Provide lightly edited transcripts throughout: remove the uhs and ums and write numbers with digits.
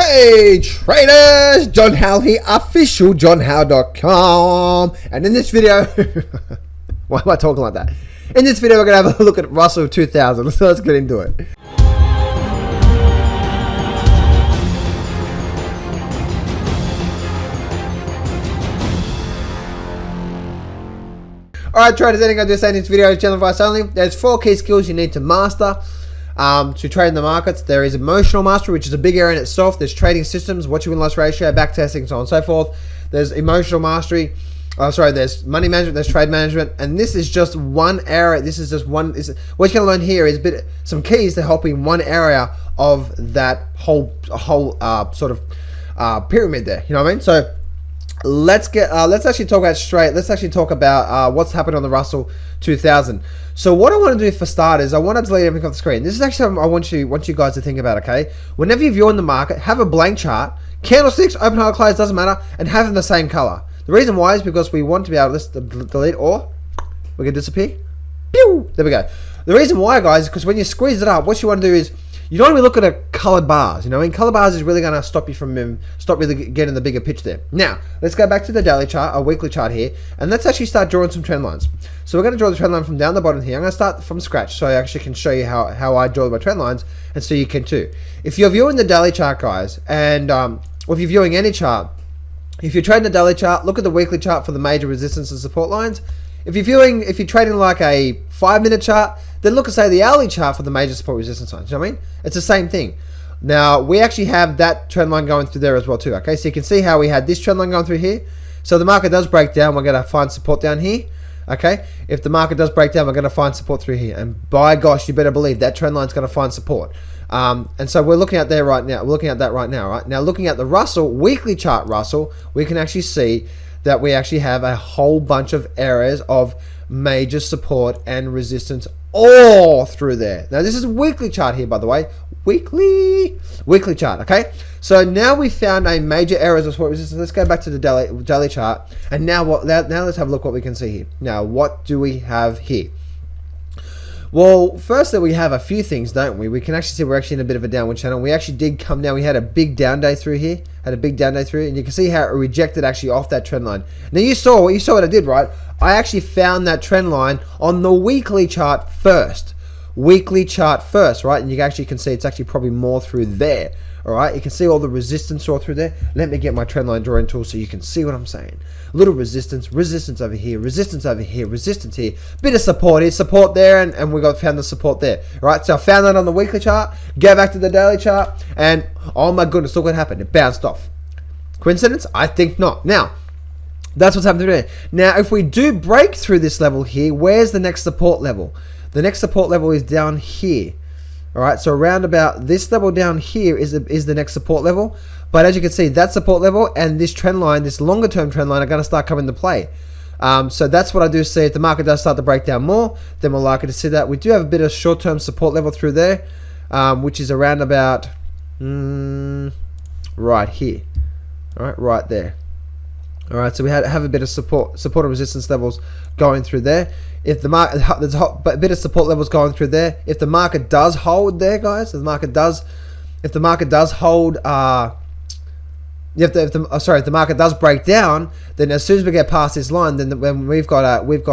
Hey traders, John Howell here, official johnhowell.com, and in this video, why am I talking like that? In this video, we're going to have a look at Russell 2000, so let's get into it. Alright traders, anything I'm going to say in this video is general advice only. There's 4 key skills you need to master to trade in the markets. There is emotional mastery, which is a big area in itself. There's trading systems, watch your win-loss ratio, back testing, so on and so forth. There's emotional mastery. There's money management, there's trade management, and this is just one area. This is just one. What you're going to learn here is some keys to helping one area of that whole pyramid there. You know what I mean? So let's actually talk about what's happened on the Russell 2000. So what I want to do for starters, I want to delete everything off the screen. This is actually something I want you guys to think about, okay? Whenever you view in the market, have a blank chart, candlesticks, open, high, close, doesn't matter, and have them the same color. The reason why is because we want to be able to delete, or we can disappear. Pew! There we go. The reason why, guys, is because when you squeeze it up, what you want to do is you don't really look at a colored bars. You know, in color bars is really going to stop you from really getting the bigger pitch there. Now, let's go back to the daily chart, a weekly chart here, and let's actually start drawing some trend lines. So we're going to draw the trend line from down the bottom here. I'm going to start from scratch so I actually can show you how I draw my trend lines, and so you can too. If you're viewing the daily chart, guys, and or if you're viewing any chart, if you're trading the daily chart, look at the weekly chart for the major resistance and support lines. If you're trading like a 5-minute chart, then look at, say, the hourly chart for the major support resistance lines. You know what I mean? It's the same thing. Now, we actually have that trend line going through there as well too. Okay, so you can see how we had this trend line going through here. So the market does break down, we're going to find support down here. Okay, if the market does break down, we're going to find support through here. And by gosh, you better believe that trend line is going to find support. And so we're looking at there right now. We're looking at that right now, right? Now, looking at the Russell, weekly chart Russell, we can actually see that we actually have a whole bunch of areas of major support and resistance all through there. Now, this is a weekly chart here, by the way. Weekly chart, okay? So now we found a major areas of support resistance. Let's go back to the daily chart. And now let's have a look what we can see here. Now, what do we have here? Well, firstly, we have a few things, don't we? We can actually see we're actually in a bit of a downward channel. We actually did come down. We had a big down day through here. And you can see how it rejected actually off that trend line. Now, you saw what I did, right? I actually found that trend line on the weekly chart first. Right? And you actually can see it's actually probably more through there. All right, you can see all the resistance all through there. Let me get my trend line drawing tool so you can see what I'm saying. Little resistance over here, resistance here, bit of support here, support there, and we found the support there. All right, so I found that on the weekly chart. Go back to the daily chart, and oh my goodness, look what happened. It bounced off. Coincidence? I think not. Now, that's what's happening there. Now, if we do break through this level here, where's the next support level? The next support level is down here. All right, so around about this level down here is the next support level. But as you can see, that support level and this trend line, this longer term trend line, are going to start coming into play. So that's what I do see. If the market does start to break down more, then we're likely to see that. We do have a bit of short term support level through there, which is around about right here. All right, right there. All right, so we have a bit of support and resistance levels going through there. If the market, there's a bit of support levels going through there. If the market does hold there, guys, if the market does hold, if the market does break down, then as soon as we get past this line, then when we've got a good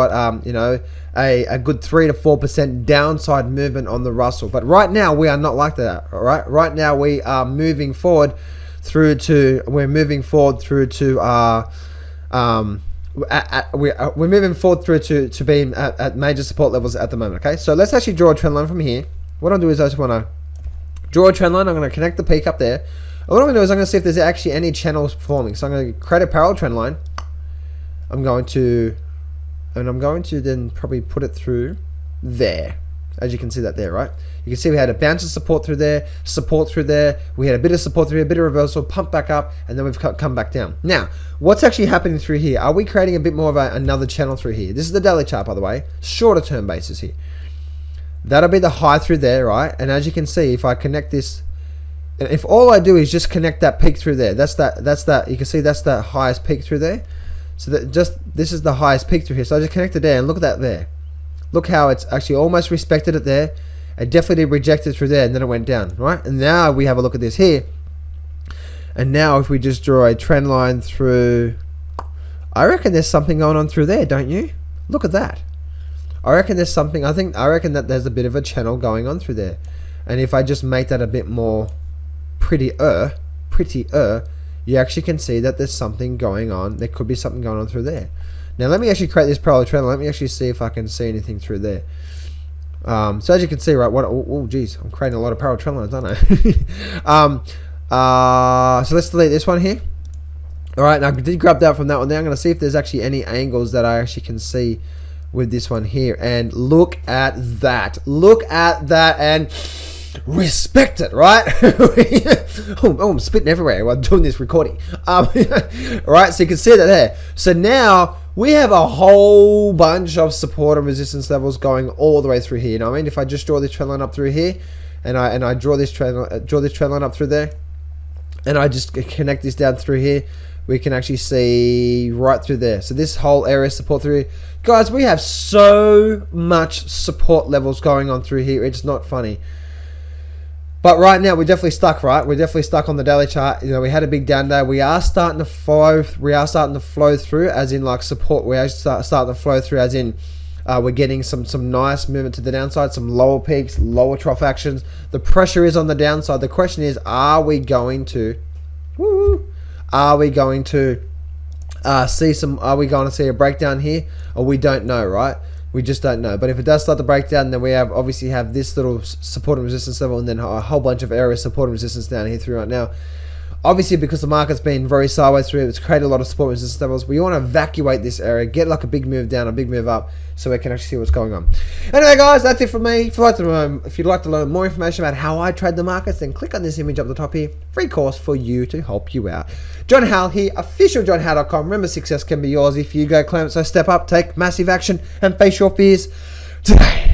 3 to 4% downside movement on the Russell. But right now we are not like that. All right, right now we are moving forward through to we're moving forward through to being at major support levels at the moment. Okay, so let's actually draw a trend line from here. What I'll do is I just want to draw a trend line. I'm going to connect the peak up there. And what I'm going to do is I'm going to see if there's actually any channels forming. So I'm going to create a parallel trend line. I'm going to then probably put it through there. As you can see that there, right? You can see we had a bounce of support through there, we had a bit of support through here, a bit of reversal, pump back up, and then we've come back down. Now, what's actually happening through here? Are we creating a bit more of another channel through here? This is the daily chart, by the way, shorter term basis here. That'll be the high through there, right? And as you can see, if I connect this, if all I do is just connect that peak through there, that's that. You can see that's the highest peak through there. So this is the highest peak through here. So I just connected there, and look at that there. Look how it's actually almost respected it there. It definitely rejected through there, and then it went down, right? And now we have a look at this here. And now if we just draw a trend line through, I reckon there's something going on through there, don't you? Look at that. I reckon there's something, I reckon that there's a bit of a channel going on through there. And if I just make that a bit more prettier, you actually can see that there's something going on. There could be something going on through there. Now let me actually create this parallel trend. Let me actually see if I can see anything through there. So as you can see, right, oh geez, I'm creating a lot of parallel trend lines, aren't I? So let's delete this one here. All right, now I did grab that from that one there. I'm going to see if there's actually any angles that I actually can see with this one here. And look at that. Look at that and respect it, right? Oh, I'm spitting everywhere while doing this recording. Right, so you can see that there. So now we have a whole bunch of support and resistance levels going all the way through here. You know what I mean? If I just draw this trend line up through here, and I draw this trend line up through there, and I just connect this down through here, we can actually see right through there. So this whole area is support through here. Guys, we have so much support levels going on through here. It's not funny. But right now we're definitely stuck, right? We're definitely stuck on the daily chart. You know, we had a big down day. We are starting to flow. We are starting to flow through, as in like support. We are starting to flow through, as in we're getting some nice movement to the downside, some lower peaks, lower trough actions. The pressure is on the downside. The question is, are we going to? Are we going to see some? Are we going to see a breakdown here? Or we don't know, right? We just don't know. But if it does start to break down, then we obviously have this little support and resistance level, and then a whole bunch of areas support and resistance down here through right now. Obviously, because the market's been very sideways through it, it's created a lot of support and resistance levels. We want to evacuate this area, get like a big move down, a big move up, so we can actually see what's going on. Anyway, guys, that's it for me. If you'd like to learn more information about how I trade the markets, then click on this image up the top here. Free course for you to help you out. John Howell here, officialjohnhowell.com. Remember, success can be yours if you go claim it. So step up, take massive action, and face your fears today.